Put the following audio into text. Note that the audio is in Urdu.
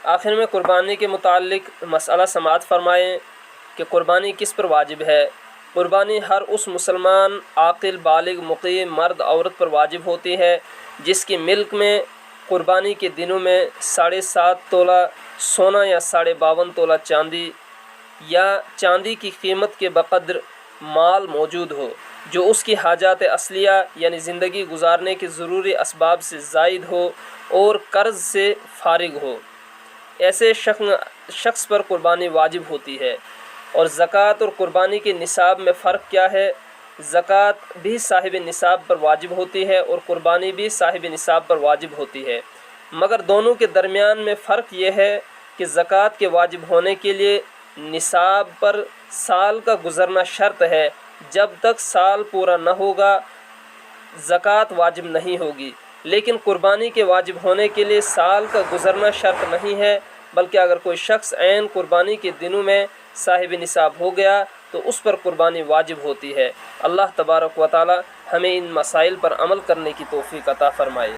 آخر میں قربانی کے متعلق مسئلہ سماعت فرمائیں کہ قربانی کس پر واجب ہے۔ قربانی ہر اس مسلمان عاقل بالغ مقیم مرد عورت پر واجب ہوتی ہے جس کی ملک میں قربانی کے دنوں میں 7.5 تولہ سونا یا 52.5 تولہ چاندی یا چاندی کی قیمت کے بقدر مال موجود ہو جو اس کی حاجات اصلیہ یعنی زندگی گزارنے کے ضروری اسباب سے زائد ہو اور قرض سے فارغ ہو، ایسے شخص پر قربانی واجب ہوتی ہے۔ اور زکوٰۃ اور قربانی کے نصاب میں فرق کیا ہے؟ زکوٰۃ بھی صاحب نصاب پر واجب ہوتی ہے اور قربانی بھی صاحب نصاب پر واجب ہوتی ہے، مگر دونوں کے درمیان میں فرق یہ ہے کہ زکوٰۃ کے واجب ہونے کے لیے نصاب پر سال کا گزرنا شرط ہے، جب تک سال پورا نہ ہوگا زکوٰۃ واجب نہیں ہوگی، لیکن قربانی کے واجب ہونے کے لیے سال کا گزرنا شرط نہیں ہے، بلکہ اگر کوئی شخص عین قربانی کے دنوں میں صاحب نصاب ہو گیا تو اس پر قربانی واجب ہوتی ہے۔ اللہ تبارک و تعالی ہمیں ان مسائل پر عمل کرنے کی توفیق عطا فرمائے۔